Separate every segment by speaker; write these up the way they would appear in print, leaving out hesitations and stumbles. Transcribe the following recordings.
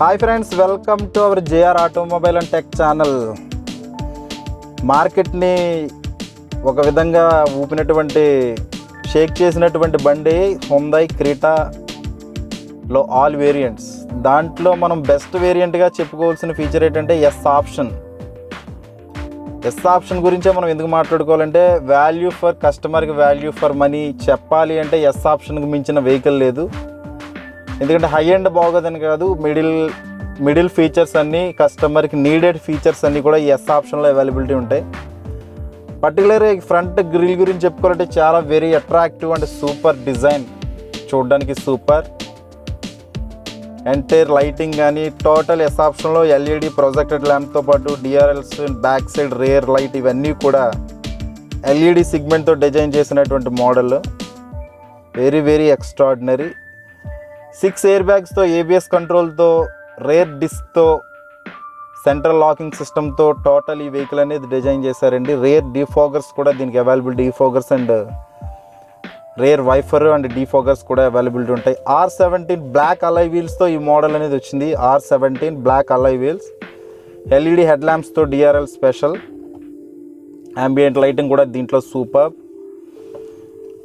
Speaker 1: Hi friends, welcome to our JR automobile and tech channel. మార్కెట్ని ఒక విధంగా ఊపినటువంటి షేక్ చేసినటువంటి బండి హ్యుందాయ్ క్రెటాలో ఆల్ వేరియంట్స్. దాంట్లో మనం బెస్ట్ వేరియంట్గా చెప్పుకోవాల్సిన ఫీచర్ ఏంటంటే ఎస్ ఆప్షన్ గురించే మనం ఎందుకు మాట్లాడుకోవాలంటే వాల్యూ ఫర్ కస్టమర్కి వాల్యూ ఫర్ మనీ చెప్పాలి అంటే ఎస్ ఆప్షన్కి మించిన వెహికల్ లేదు. ఎందుకంటే హై ఎండ్ బాగోదని కాదు, మిడిల్ ఫీచర్స్ అన్నీ కస్టమర్కి నీడెడ్ ఫీచర్స్ అన్నీ కూడా ఎస్ ఆప్షన్లో అవైలబిలిటీ ఉంటాయి. పర్టికులర్గా ఫ్రంట్ గ్రిల్ గురించి చెప్పుకోవాలంటే చాలా very attractive and super design, చూడడానికి సూపర్. ఎంటైర్ లైటింగ్ కానీ టోటల్ ఎస్ ఆప్షన్లో ఎల్ఈడి ప్రొజెక్టెడ్ ల్యాంప్తో పాటు DRLs, back side rear light ఇవన్నీ కూడా ఎల్ఈడి సిగ్మెంట్తో డిజైన్ చేసినటువంటి model. Very very extraordinary. 6 air బ్యాగ్స్తో, ఏబిఎస్ కంట్రోల్తో, రేర్ డిస్క్తో, సెంట్రల్ లాకింగ్ సిస్టమ్తో టోటల్ ఈ వెహికల్ అనేది డిజైన్ చేశారండి. రేర్ డీఫాగర్స్ కూడా దీనికి available, defoggers and rear wiper and defoggers కూడా అవైలబిలిటీ ఉంటాయి. R17 బ్లాక్ అలాయ్ వీల్స్తో ఈ మోడల్ అనేది వచ్చింది. R17 black alloy wheels, LED head ల్యాంప్స్తో డిఆర్ఎల్ స్పెషల్, ambient లైటింగ్ కూడా దీంట్లో సూపర్.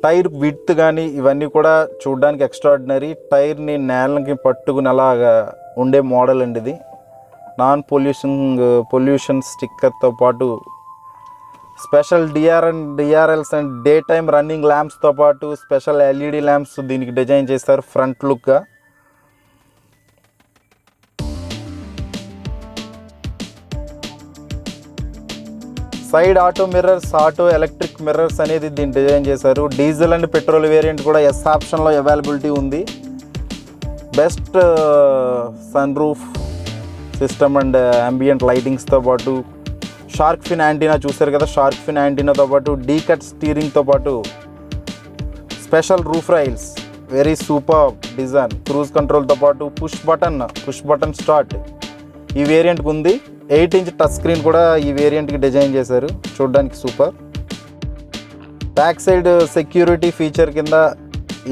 Speaker 1: టైర్ విడ్త్ కానీ ఇవన్నీ కూడా చూడడానికి ఎక్స్ట్రాడినరీ. టైర్ని నేలకి పట్టుకుని అలాగా ఉండే మోడల్ అండి ఇది. నాన్ పొల్యూషన్ స్టిక్కర్తో పాటు special DRLs and day time running ల్యాంప్స్తో పాటు స్పెషల్ ఎల్ఈడి ల్యాంప్స్ దీనికి డిజైన్ చేస్తారు ఫ్రంట్ లుక్గా. Side auto mirrors, auto electric mirrors అనేది దీన్ని డిజైన్ చేశారు. డీజిల్ అండ్ పెట్రోల్ వేరియంట్ కూడా ఎస్ ఆప్షన్లో అవైలబిలిటీ ఉంది. Best sun roof system and ambient లైటింగ్స్తో పాటు షార్క్ ఫిన్ యాంటీనా చూసారు కదా, షార్క్ ఫిన్ యాంటీనాతో పాటు డీకట్ స్టీరింగ్తో పాటు special roof rails, very super design. Cruise కంట్రోల్తో పాటు పుష్ బటన్ స్టార్ట్ ఈ వేరియంట్కి ఉంది. 8 ఇంచ్ టచ్ స్క్రీన్ కూడా ఈ వేరియంట్కి డిజైన్ చేశారు, చూడడానికి super. Back side security feature కింద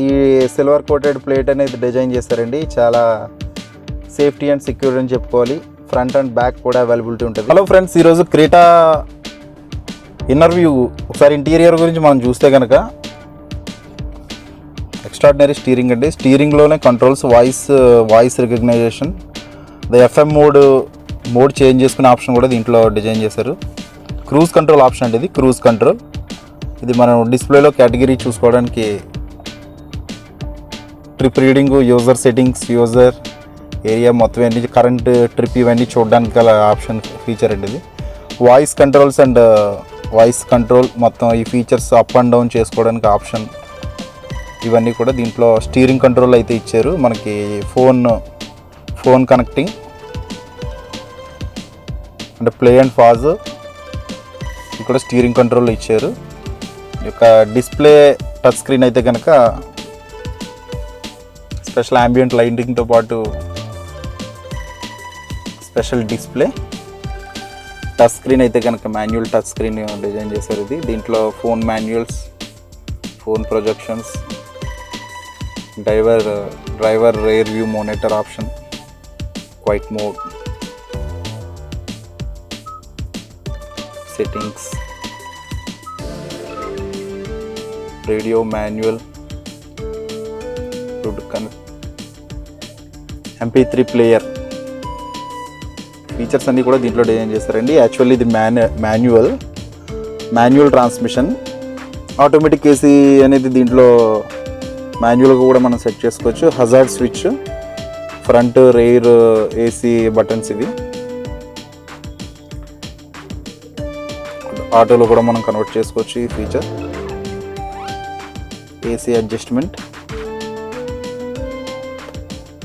Speaker 1: ఈ సిల్వర్ కోటెడ్ ప్లేట్ అనేది డిజైన్ చేశారండి. చాలా సేఫ్టీ అండ్ సెక్యూరిటీ అని చెప్పుకోవాలి. ఫ్రంట్ అండ్ బ్యాక్ కూడా అవైలబిలిటీ ఉంటుంది. హలో ఫ్రెండ్స్, ఈరోజు క్రెటా ఇన్నర్ వ్యూ ఒకసారి ఇంటీరియర్ గురించి మనం చూస్తే కనుక ఎక్స్ట్రాడినరీ స్టీరింగ్ అండి. స్టీరింగ్లోనే controls, voice recognition, FM mode change చేసుకునే ఆప్షన్ కూడా దీంట్లో డిజైన్ చేశారు. క్రూజ్ కంట్రోల్ ఆప్షన్ అండి ఇది. క్రూజ్ కంట్రోల్ ఇది మనం డిస్ప్లేలో కేటగిరీ చూసుకోవడానికి, trip reading, user settings, user area మొత్తం అన్ని, కరెంట్ ట్రిప్ ఇవన్నీ చూడడానికి గల ఆప్షన్ ఫీచర్ అండి ఇది. వాయిస్ కంట్రోల్ మొత్తం ఈ ఫీచర్స్ అప్ అండ్ డౌన్ చేసుకోవడానికి ఆప్షన్, ఇవన్నీ కూడా దీంట్లో. స్టీరింగ్ కంట్రోల్ అయితే ఇచ్చారు మనకి, ఫోన్ కనెక్టింగ్ అంటే ప్లే అండ్ పాజ్ ఇక్కడ స్టీరింగ్ కంట్రోల్ ఇచ్చారు. ఈ యొక్క డిస్ప్లే టచ్ స్క్రీన్ అయితే కనుక స్పెషల్ అంబియంట్ లైటింగ్తో పాటు స్పెషల్ డిస్ప్లే. టచ్ స్క్రీన్ అయితే కనుక మాన్యువల్ టచ్ స్క్రీన్ డిజైన్ చేశారు ఇది. దీంట్లో phone manuals, phone projections, driver rear view monitor option, quiet mode, settings, radio manual, MP3 player features అన్నీ కూడా దీంట్లో డిజైన్ చేస్తారండి. యాక్చువల్లీ ఇది మాన్యువల్ ట్రాన్స్మిషన్. ఆటోమేటిక్ ఏసీ అనేది దీంట్లో మాన్యువల్గా కూడా మనం సెట్ చేసుకోవచ్చు. Hazard switch, front rare AC buttons ఇవి. ఆటోలో కూడా మనం కన్వర్ట్ చేసుకోవచ్చు ఈ feature. AC adjustment,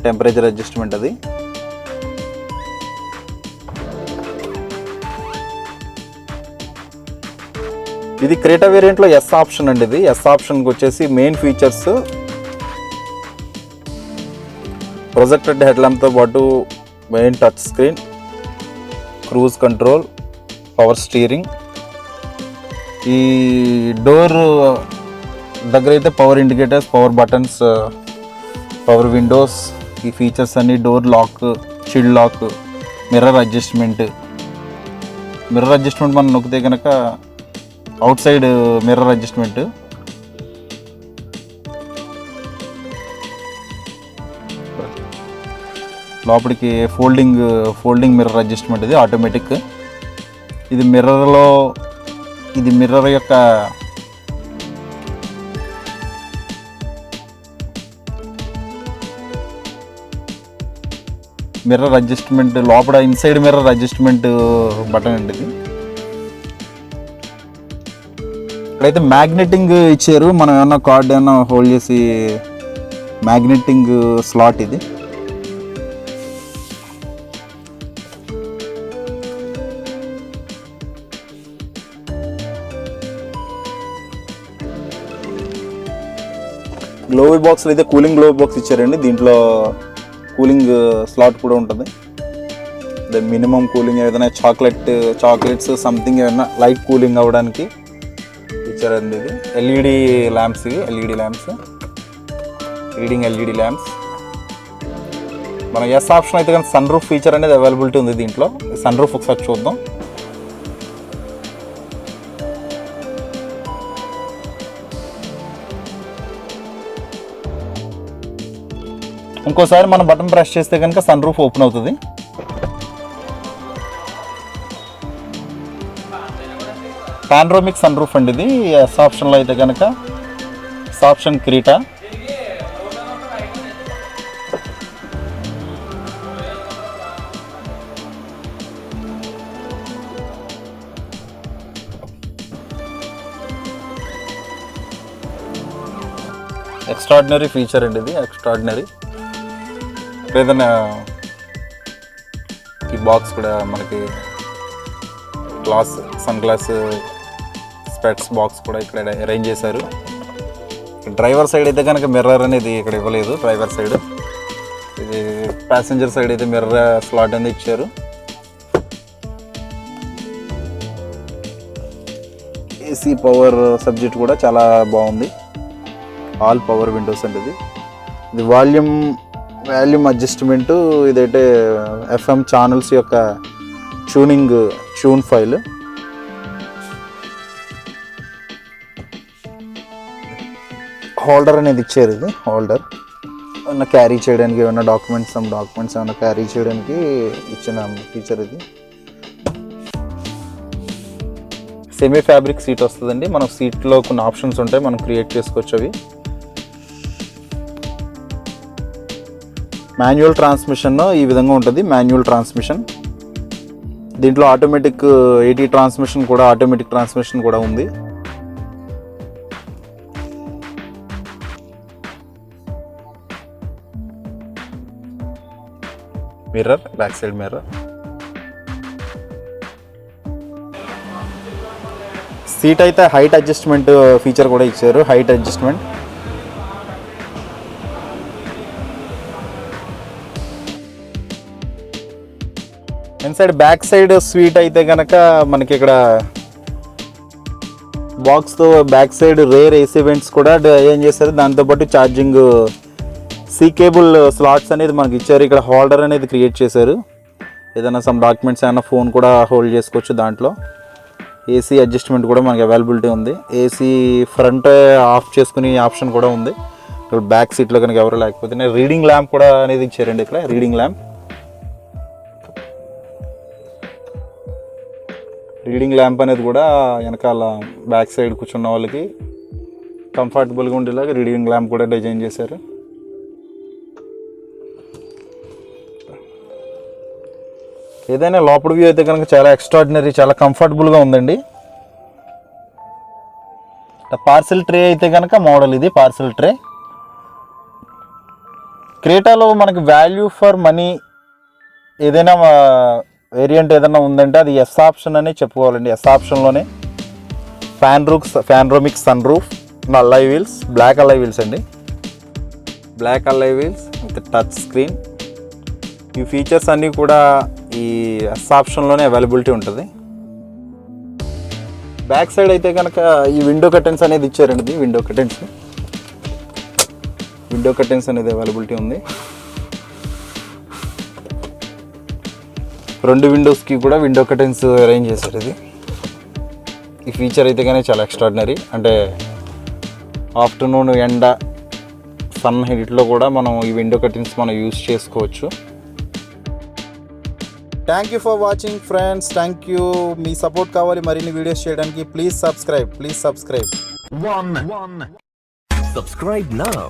Speaker 1: temperature adjustment అది. ఇది క్రెటా వేరియంట్లో ఎస్ ఆప్షన్ అండి ఇది. ఎస్ ఆప్షన్కి వచ్చేసి మెయిన్ ఫీచర్స్ ప్రొజెక్టెడ్ హెడ్ ల్యాంప్తో పాటు main touch screen, cruise control, power steering. ఈ డోర్ దగ్గర అయితే power indicators, power buttons, power windows, ఈ ఫీచర్స్ అన్ని door lock, shield lock, mirror adjustment మనం నొక్కితే కనుక అవుట్ సైడ్ మిర్రర్ అడ్జస్ట్మెంట్, లోపలికి ఫోల్డింగ్ మిర్రర్ అడ్జస్ట్మెంట్. ఇది ఆటోమేటిక్. ఇది మిర్రర్ యొక్క మిర్రర్ అడ్జస్ట్మెంట్, లోపల ఇన్సైడ్ మిర్రర్ అడ్జస్ట్మెంట్ బటన్ అండి ఇది. ఇక్కడైతే మ్యాగ్నెటింగ్ ఇచ్చారు, మనం ఏమన్నా కార్డ్ ఏమన్నా హోల్డ్ చేసి మ్యాగ్నెటింగ్ స్లాట్ ఇది. గ్లోబీ బాక్స్లో అయితే కూలింగ్ గ్లోబీ బాక్స్ ఇచ్చారండి. దీంట్లో కూలింగ్ స్లాట్ కూడా ఉంటుంది. అదే మినిమం కూలింగ్ ఏదైనా చాక్లెట్స్ సంథింగ్ ఏదైనా లైట్ కూలింగ్ అవ్వడానికి ఇచ్చారండి. ఇది LED lamps, reading LED lamps. మన ఎస్ ఆప్షన్ అయితే కానీ సన్ రూఫ్ ఫీచర్ అనేది అవైలబిలిటీ ఉంది దీంట్లో. సన్ రూఫ్ ఒకసారి చూద్దాం. ఇంకోసారి మనం బటన్ ప్రెస్ చేస్తే కనుక సన్ రూఫ్ ఓపెన్ అవుతుంది. పానోరామిక్ సన్ రూఫ్ అండి ఇది. ఎస్ ఆప్షన్లో అయితే కనుక S option Creta. Extraordinary feature అండి ఇది, ఎక్స్ట్రాడినరీ. ఏదైనా ఈ బాక్స్ కూడా మనకి సన్ గ్లాస్ స్పెట్స్ బాక్స్ కూడా ఇక్కడ అరేంజ్ చేశారు. డ్రైవర్ సైడ్ అయితే కనుక మిర్రర్ అనేది ఇక్కడ ఇవ్వలేదు. డ్రైవర్ సైడ్ ఇది, ప్యాసింజర్ సైడ్ అయితే మిర్రర్ స్లాట్ అనేది ఇచ్చారు. ఏసీ పవర్ సబ్జెక్ట్ కూడా చాలా బాగుంది. ఆల్ పవర్ విండోస్ అండి ఇది వాల్యూమ్ అడ్జస్ట్మెంటు. ఇదైతే ఎఫ్ఎం ఛానల్స్ యొక్క ట్యూన్ ఫైల్. హోల్డర్ అనేది ఇచ్చారు. ఇది హోల్డర్ ఏమన్నా క్యారీ చేయడానికి, ఏమైనా డాక్యుమెంట్స్ ఏమైనా క్యారీ చేయడానికి ఇచ్చిన ఫీచర్ ఇది. సెమీ ఫ్యాబ్రిక్ సీట్ వస్తుందండి. మనం సీట్లో కొన్ని ఆప్షన్స్ ఉంటాయి, మనం క్రియేట్ చేసుకోవచ్చు అవి. మాన్యువల్ ట్రాన్స్మిషన్ ఈ విధంగా ఉంటుంది. మాన్యువల్ ట్రాన్స్మిషన్ దీంట్లో ఆటోమేటిక్ ట్రాన్స్మిషన్ కూడా ఉంది. Mirror, back side mirror. Seat అయితే హైట్ అడ్జస్ట్మెంట్ ఫీచర్ కూడా ఇచ్చారు. Height adjustment. Inside back side seat అయితే కనుక మనకి ఇక్కడ బాక్స్తో back side rear AC vents కూడా ఏం చేశారు. దాంతోపాటు ఛార్జింగ్ సి కేబుల్ స్లాట్స్ అనేది మనకి ఇచ్చారు. ఇక్కడ హోల్డర్ అనేది క్రియేట్ చేశారు. ఏదైనా సమ్ డాక్యుమెంట్స్ ఏమైనా ఫోన్ కూడా హోల్డ్ చేసుకోవచ్చు దాంట్లో. ఏసీ అడ్జస్ట్మెంట్ కూడా మనకి అవైలబిలిటీ ఉంది. ఏసీ ఫ్రంట్ ఆఫ్ చేసుకునే ఆప్షన్ కూడా ఉంది. ఇక్కడ బ్యాక్ సీట్లో కనుక ఎవరు లేకపోతే రీడింగ్ ల్యాంప్ కూడా అనేది ఇచ్చారండి. ఇక్కడ రీడింగ్ ల్యాంప్ అనేది కూడా వెనకాల బ్యాక్ సైడ్ కూర్చున్న వాళ్ళకి కంఫర్టబుల్గా ఉండేలాగా రీడింగ్ ల్యాంప్ కూడా డిజైన్ చేశారు. ఏదైనా లోపల వ్యూ అయితే కనుక చాలా ఎక్స్ట్రాడినరీ, చాలా కంఫర్టబుల్గా ఉందండి. పార్సెల్ ట్రే అయితే కనుక మోడల్ ఇది పార్సెల్ ట్రే. క్రేటాలో మనకి వాల్యూ ఫర్ మనీ ఏదైనా వేరియంట్ ఏదైనా ఉందంటే అది ఎస్ ఆప్షన్ అని చెప్పుకోవాలండి. ఎస్ ఆప్షన్లోనే panoramic sun roof, alloy wheels, black alloy wheels అండి. Black alloy wheels with touch screen. ఈ ఫీచర్స్ అన్నీ కూడా ఈ ఎస్ ఆప్షన్లోనే అవైలబిలిటీ ఉంటుంది. బ్యాక్ సైడ్ అయితే కనుక ఈ విండో కర్టెన్స్ అనేది ఇచ్చారండి. విండో కర్టెన్స్ అనేది అవైలబిలిటీ ఉంది. 2 విండోస్కి కూడా విండో కర్టెన్స్ అరేంజ్ చేశారు. ఇది ఈ ఫీచర్ అయితే కానీ చాలా ఎక్స్ట్రాడినరీ. అంటే ఆఫ్టర్నూన్ ఎండ సన్ హీట్లో కూడా మనం ఈ విండో కర్టెన్స్ మనం యూస్ చేసుకోవచ్చు. Thank you for watching friends. Thank you. Me support కావాలి మరిన్ని వీడియోస్ చేయడానికి. Please subscribe. Subscribe now.